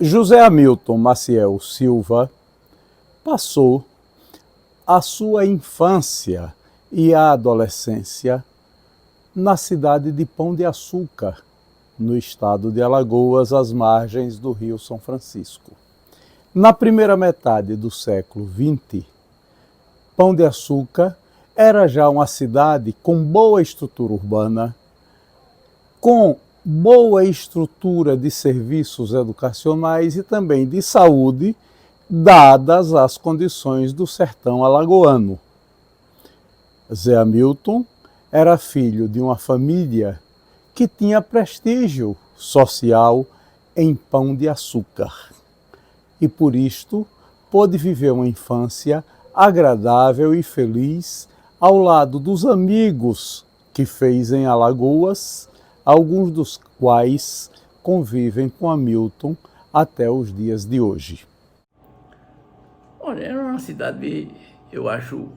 José Hamilton Maciel Silva passou a sua infância e a adolescência na cidade de Pão de Açúcar, no estado de Alagoas, às margens do Rio São Francisco. Na primeira metade do século XX, Pão de Açúcar era já uma cidade com boa estrutura urbana, com boa estrutura de serviços educacionais e também de saúde, dadas as condições do sertão alagoano. Zé Hamilton era filho de uma família que tinha prestígio social em Pão de Açúcar e, por isto, pôde viver uma infância agradável e feliz ao lado dos amigos que fez em Alagoas, alguns dos quais convivem com Hamilton até os dias de hoje. Olha, era uma cidade, eu acho,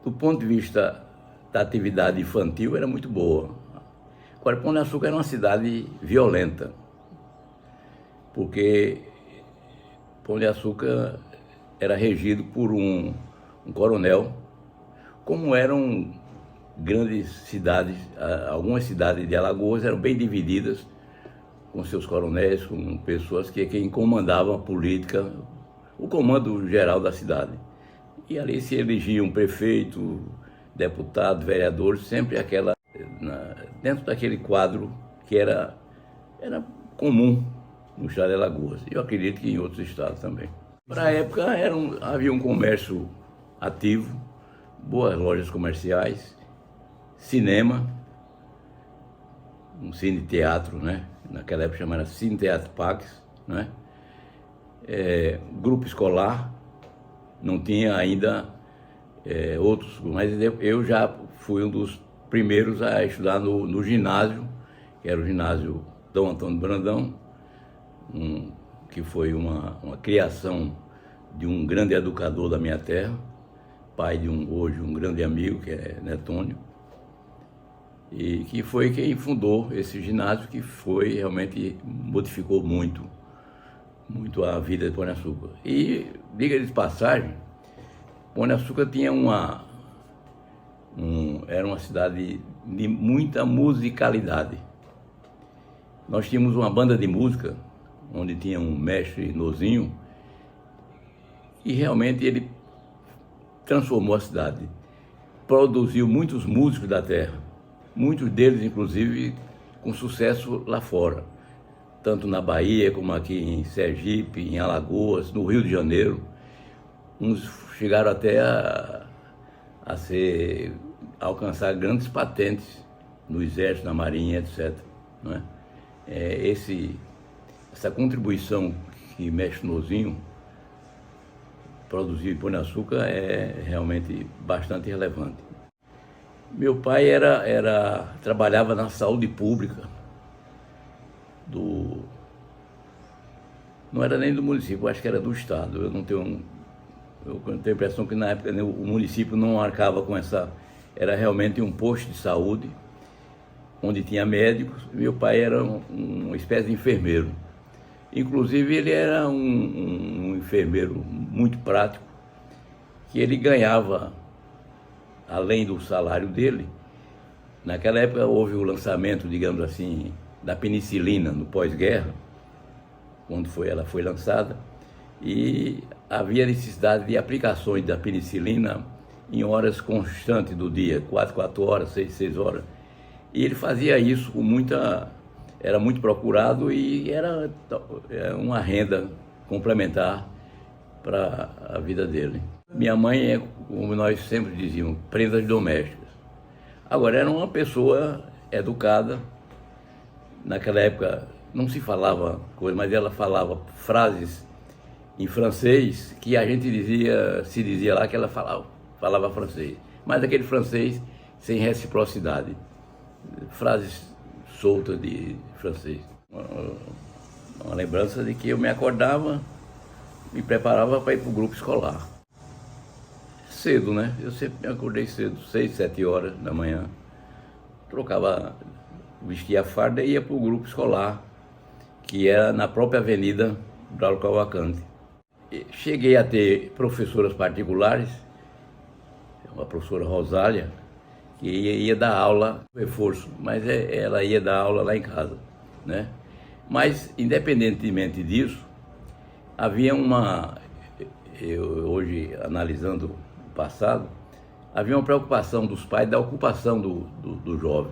do ponto de vista da atividade infantil, era muito boa. Agora, Pão de Açúcar era uma cidade violenta, porque Pão de Açúcar era regido por um coronel, como eram grandes cidades, algumas cidades de Alagoas eram bem divididas, com seus coronéis, com pessoas que quem comandavam a política, o comando geral da cidade. E ali se elegia um prefeito, deputado, vereador, sempre dentro daquele quadro que era comum no estado de Alagoas. Eu acredito que em outros estados também. Para a época havia um comércio ativo, boas lojas comerciais, cinema, um cine-teatro, né? Naquela época chamava Cine-Teatro Pax, né? Grupo escolar, não tinha ainda outros, mas eu já fui um dos primeiros a estudar no ginásio, que era o ginásio Dom Antônio Brandão, que foi uma criação de um grande educador da minha terra, pai de hoje um grande amigo, que é Netônio, e que foi quem fundou esse ginásio, que realmente modificou muito a vida de Pão de Açúcar. E, diga de passagem, Pão de Açúcar tinha era uma cidade de muita musicalidade. Nós tínhamos uma banda de música, onde tinha um mestre Nozinho, e realmente ele transformou a cidade. Produziu muitos músicos da terra, muitos deles, inclusive, com sucesso lá fora, tanto na Bahia, como aqui em Sergipe, em Alagoas, no Rio de Janeiro. Uns chegaram até a alcançar grandes patentes no Exército, na Marinha, etc. Não é? Essa contribuição que Mestre Nozinho produziu em Pão de Açúcar é realmente bastante relevante. Meu pai trabalhava na saúde pública, não era nem do município, acho que era do estado. Eu tenho a impressão que na época o município não arcava com era realmente um posto de saúde, onde tinha médicos. Meu pai era uma espécie de enfermeiro. Inclusive ele era um enfermeiro muito prático, que ele ganhava, além do salário dele. Naquela época houve o lançamento, digamos assim, da penicilina no pós-guerra, quando ela foi lançada, e havia necessidade de aplicações da penicilina em horas constantes do dia, 4 horas, 6 horas. E ele fazia isso com era muito procurado e era uma renda complementar para a vida dele. Minha mãe como nós sempre dizíamos, prendas domésticas. Agora, era uma pessoa educada. Naquela época não se falava coisa, mas ela falava frases em francês que a gente se dizia lá que ela falava francês, mas aquele francês sem reciprocidade, frases soltas de francês. Uma lembrança de que eu me acordava, me preparava para ir para o grupo escolar. Cedo, né? Eu sempre me acordei cedo, 6, 7 horas da manhã, vestia a farda e ia para o grupo escolar. que era na própria Avenida Braulio Cavalcante. Cheguei a ter professoras particulares, uma professora Rosália, que ia dar aula, reforço, mas ela ia dar aula lá em casa, né? Mas, independentemente disso, havia hoje analisando o passado, havia uma preocupação dos pais da ocupação do jovem.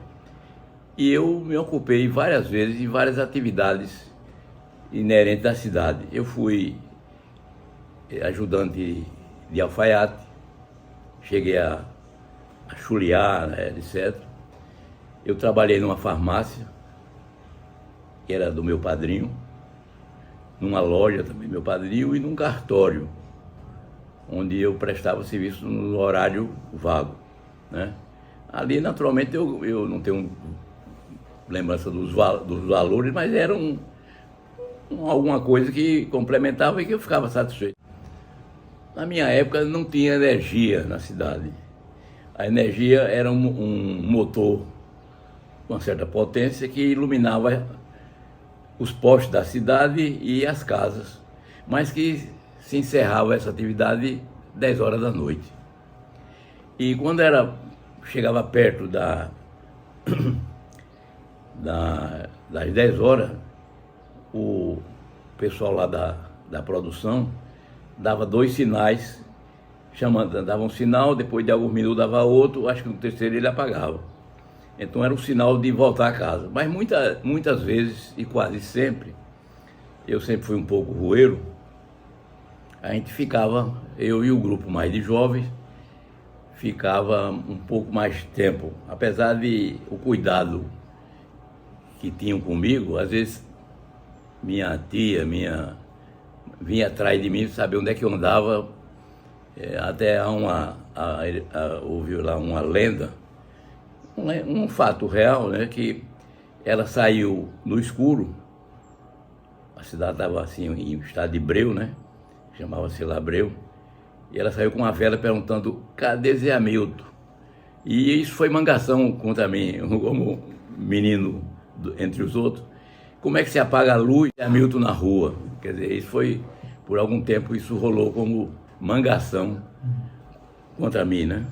E eu me ocupei várias vezes em várias atividades inerentes à cidade. Eu fui ajudante de alfaiate, cheguei a chulear, né, etc. Eu trabalhei numa farmácia, que era do meu padrinho, numa loja também, meu padrinho, e num cartório, onde eu prestava serviço no horário vago, né? Ali, naturalmente, eu não tenho lembrança dos valores, mas era alguma coisa que complementava e que eu ficava satisfeito. Na minha época não tinha energia na cidade. A energia era um motor com uma certa potência que iluminava os postes da cidade e as casas, mas que se encerrava essa atividade 10 horas da noite. E quando chegava perto das 10 horas, o pessoal lá da produção dava 2 sinais, dava um sinal, depois de alguns minutos dava outro, acho que no terceiro ele apagava. Então era um sinal de voltar a casa. Mas muitas vezes, e quase sempre, eu sempre fui um pouco roeiro, a gente ficava, eu e o grupo mais de jovens, ficava um pouco mais tempo. Apesar de o cuidado que tinham comigo, às vezes minha tia, vinha atrás de mim, saber onde é que eu andava, até ouviu lá uma lenda, um fato real, né, que ela saiu no escuro, a cidade estava assim em estado de breu, né, chamava-se lá breu, e ela saiu com uma vela perguntando: cadê Zé Hamilton? E isso foi mangação contra mim, como menino entre os outros. Como é que se apaga a luz de Hamilton na rua? Quer dizer, isso foi, por algum tempo, isso rolou como mangação contra mim, né?